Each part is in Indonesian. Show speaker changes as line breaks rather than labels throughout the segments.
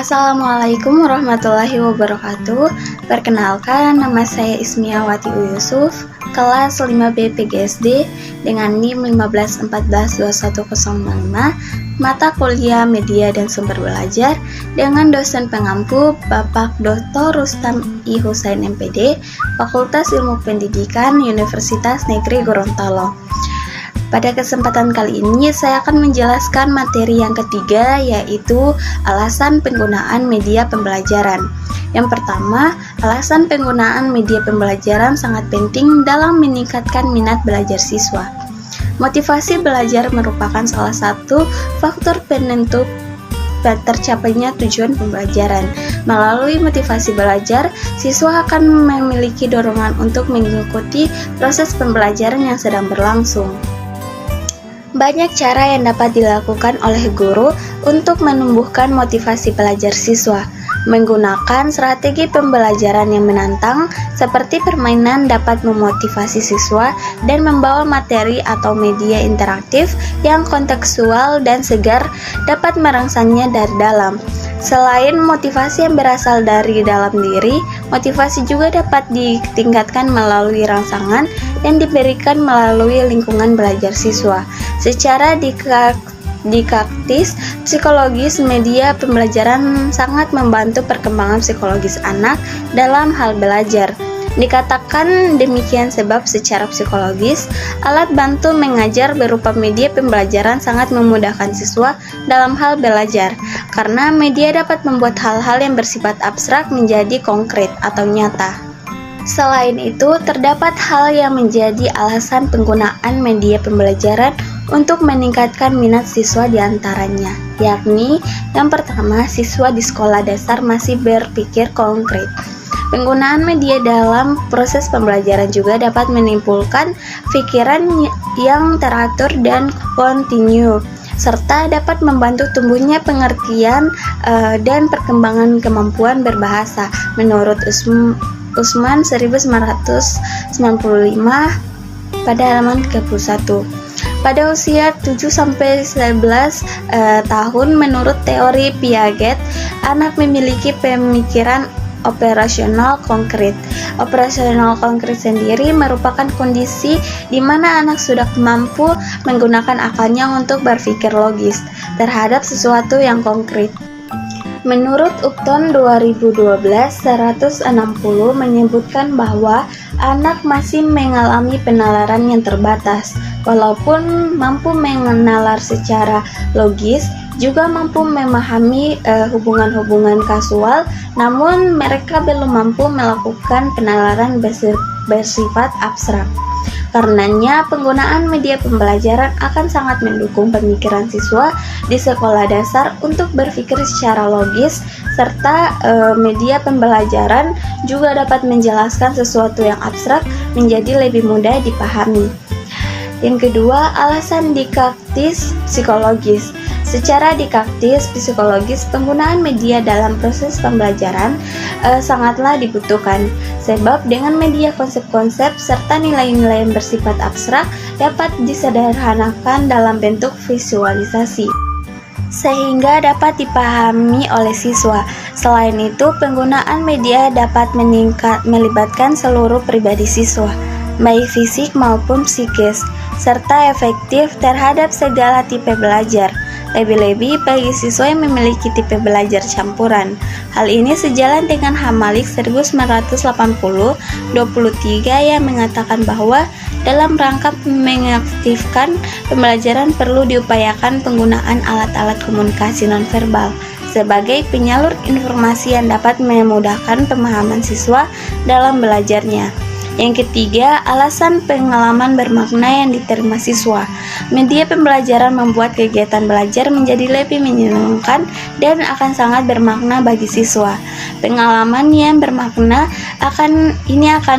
Assalamualaikum warahmatullahi wabarakatuh. Perkenalkan, nama saya Ismiawati Yusuf, kelas 5B PGSD dengan NIM 151421005, mata kuliah Media dan Sumber Belajar dengan dosen pengampu Bapak Dr. Rustam I. Husain MPD, Fakultas Ilmu Pendidikan Universitas Negeri Gorontalo. Pada kesempatan kali ini saya akan menjelaskan materi yang ketiga, yaitu alasan penggunaan media pembelajaran. Yang pertama, alasan penggunaan media pembelajaran sangat penting dalam meningkatkan minat belajar siswa. Motivasi belajar merupakan salah satu faktor penentu tercapainya tujuan pembelajaran. Melalui motivasi belajar, siswa akan memiliki dorongan untuk mengikuti proses pembelajaran yang sedang berlangsung. Banyak cara yang dapat dilakukan oleh guru untuk menumbuhkan motivasi belajar siswa. Menggunakan strategi pembelajaran yang menantang, seperti permainan dapat memotivasi siswa dan membawa materi atau media interaktif yang kontekstual dan segar dapat merangsangnya dari dalam. Selain motivasi yang berasal dari dalam diri, motivasi juga dapat ditingkatkan melalui rangsangan yang diberikan melalui lingkungan belajar siswa. Secara didaktis, psikologis, media pembelajaran sangat membantu perkembangan psikologis anak dalam hal belajar. Dikatakan demikian sebab secara psikologis, alat bantu mengajar berupa media pembelajaran sangat memudahkan siswa dalam hal belajar, karena media dapat membuat hal-hal yang bersifat abstrak menjadi konkret atau nyata. Selain itu, terdapat hal yang menjadi alasan penggunaan media pembelajaran untuk meningkatkan minat siswa diantaranya, yakni yang pertama, siswa di sekolah dasar masih berpikir konkret. Penggunaan media dalam proses pembelajaran juga dapat menimbulkan pikiran yang teratur dan kontinu, serta dapat membantu tumbuhnya pengertian dan perkembangan kemampuan berbahasa. Menurut Usman 1995 pada halaman 31. Pada usia 7-11 tahun, menurut teori Piaget, anak memiliki pemikiran operasional konkret. Operasional konkret sendiri merupakan kondisi di mana anak sudah mampu menggunakan akalnya untuk berpikir logis terhadap sesuatu yang konkret. Menurut Upton 2012-160 menyebutkan bahwa anak masih mengalami penalaran yang terbatas. Walaupun mampu menalar secara logis, juga mampu memahami hubungan-hubungan kasual, namun mereka belum mampu melakukan penalaran bersifat abstrak. Karenanya, penggunaan media pembelajaran akan sangat mendukung pemikiran siswa di sekolah dasar untuk berpikir secara logis, serta media pembelajaran juga dapat menjelaskan sesuatu yang abstrak menjadi lebih mudah dipahami. Yang kedua, alasan didaktis psikologis. Secara didaktis psikologis, penggunaan media dalam proses pembelajaran sangatlah dibutuhkan, sebab dengan media konsep-konsep serta nilai-nilai yang bersifat abstrak dapat disederhanakan dalam bentuk visualisasi, sehingga dapat dipahami oleh siswa. Selain itu, penggunaan media dapat melibatkan seluruh pribadi siswa, baik fisik maupun psikis, serta efektif terhadap segala tipe belajar. Lebih-lebih bagi siswa yang memiliki tipe belajar campuran. Hal ini sejalan dengan Hamalik 1980-23 yang mengatakan bahwa dalam rangka mengaktifkan pembelajaran perlu diupayakan penggunaan alat-alat komunikasi nonverbal sebagai penyalur informasi yang dapat memudahkan pemahaman siswa dalam belajarnya. Yang ketiga, alasan pengalaman bermakna yang diterima siswa. Media pembelajaran membuat kegiatan belajar menjadi lebih menyenangkan dan akan sangat bermakna bagi siswa. Pengalaman yang bermakna akan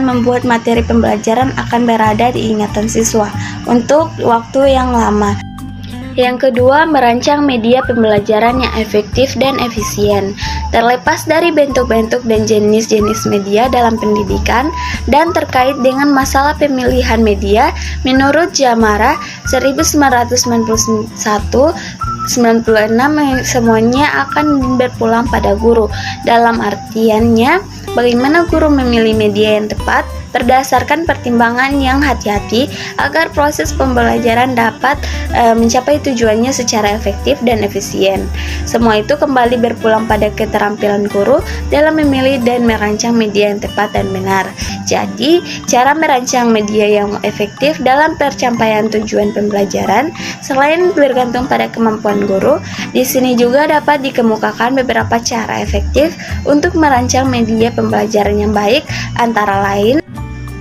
membuat materi pembelajaran akan berada di ingatan siswa untuk waktu yang lama. Yang kedua, merancang media pembelajaran yang efektif dan efisien. Terlepas dari bentuk-bentuk dan jenis-jenis media dalam pendidikan dan terkait dengan masalah pemilihan media, menurut Jamara 1991, 96 semuanya akan berpulang pada guru. Dalam artiannya, bagaimana guru memilih media yang tepat berdasarkan pertimbangan yang hati-hati agar proses pembelajaran dapat mencapai tujuannya secara efektif dan efisien. Semua itu kembali berpulang pada keterampilan guru dalam memilih dan merancang media yang tepat dan benar. Jadi, cara merancang media yang efektif dalam pencapaian tujuan pembelajaran selain bergantung pada kemampuan guru, di sini juga dapat dikemukakan beberapa cara efektif untuk merancang media pembelajaran yang baik, antara lain: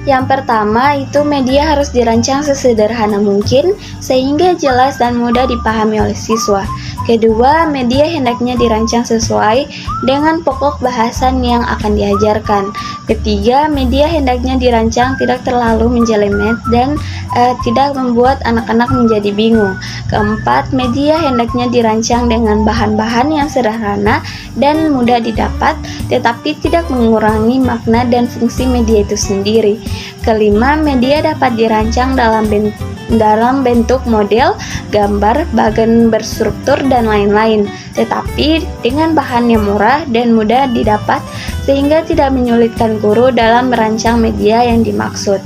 yang pertama itu media harus dirancang sesederhana mungkin sehingga jelas dan mudah dipahami oleh siswa. Kedua, media hendaknya dirancang sesuai dengan pokok bahasan yang akan diajarkan. Ketiga, media hendaknya dirancang tidak terlalu menjelimet dan tidak membuat anak-anak menjadi bingung. Keempat, media hendaknya dirancang dengan bahan-bahan yang sederhana dan mudah didapat, tetapi tidak mengurangi makna dan fungsi media itu sendiri. Kelima, media dapat dirancang dalam bentuk model, gambar, bagan berstruktur, dan lain-lain, tetapi dengan bahan yang murah dan mudah didapat sehingga tidak menyulitkan guru dalam merancang media yang dimaksud.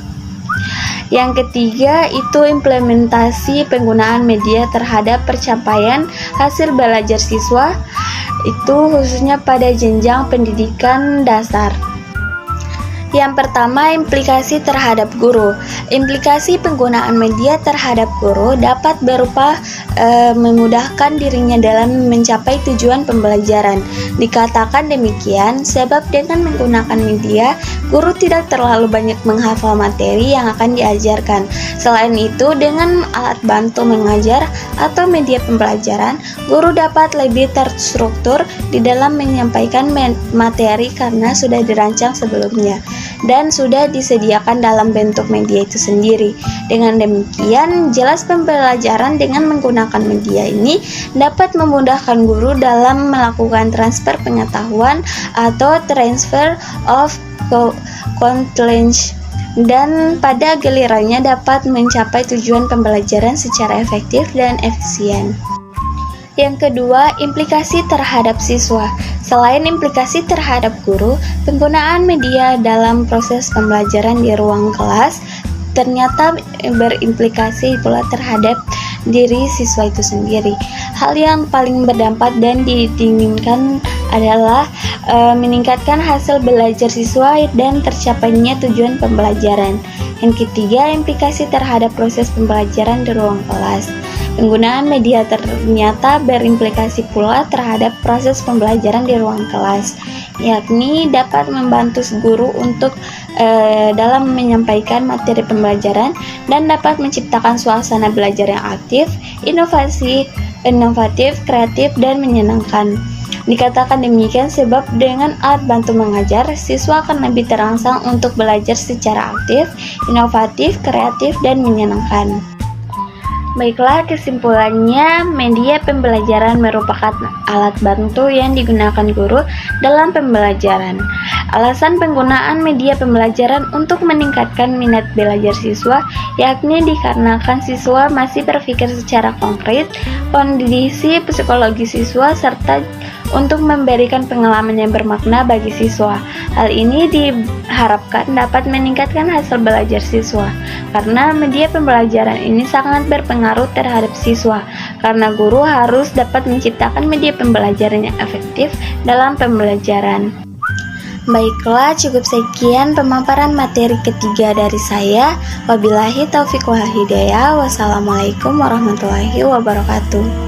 Yang ketiga itu implementasi penggunaan media terhadap pencapaian hasil belajar siswa, itu khususnya pada jenjang pendidikan dasar. Yang pertama, implikasi terhadap guru. Implikasi penggunaan media terhadap guru dapat berupa memudahkan dirinya dalam mencapai tujuan pembelajaran. Dikatakan demikian sebab dengan menggunakan media, guru tidak terlalu banyak menghafal materi yang akan diajarkan. Selain itu, dengan alat bantu mengajar atau media pembelajaran, guru dapat lebih terstruktur di dalam menyampaikan materi karena sudah dirancang sebelumnya dan sudah disediakan dalam bentuk media itu sendiri. Dengan demikian, jelas pembelajaran dengan menggunakan media ini dapat memudahkan guru dalam melakukan transfer pengetahuan atau transfer of knowledge, dan pada gilirannya dapat mencapai tujuan pembelajaran secara efektif dan efisien. Yang kedua, implikasi terhadap siswa. Selain implikasi terhadap guru, penggunaan media dalam proses pembelajaran di ruang kelas ternyata berimplikasi pula terhadap diri siswa itu sendiri. Hal yang paling berdampak dan diinginkan adalah meningkatkan hasil belajar siswa dan tercapainya tujuan pembelajaran. Yang ketiga, implikasi terhadap proses pembelajaran di ruang kelas. Penggunaan media ternyata berimplikasi pula terhadap proses pembelajaran di ruang kelas, yakni dapat membantu guru untuk dalam menyampaikan materi pembelajaran dan dapat menciptakan suasana belajar yang aktif, inovatif, kreatif, dan menyenangkan. Dikatakan demikian sebab dengan alat bantu mengajar, siswa akan lebih terangsang untuk belajar secara aktif, inovatif, kreatif, dan menyenangkan. Baiklah, kesimpulannya, media pembelajaran merupakan alat bantu yang digunakan guru dalam pembelajaran. Alasan penggunaan media pembelajaran untuk meningkatkan minat belajar siswa, yakni dikarenakan siswa masih berpikir secara konkret, kondisi psikologi siswa, serta untuk memberikan pengalaman yang bermakna bagi siswa. Hal ini diharapkan dapat meningkatkan hasil belajar siswa, karena media pembelajaran ini sangat berpengaruh terhadap siswa, karena guru harus dapat menciptakan media pembelajaran yang efektif dalam pembelajaran. Baiklah, cukup sekian pemaparan materi ketiga dari saya. Wabillahi taufiq wal hidayah. Wassalamualaikum warahmatullahi wabarakatuh.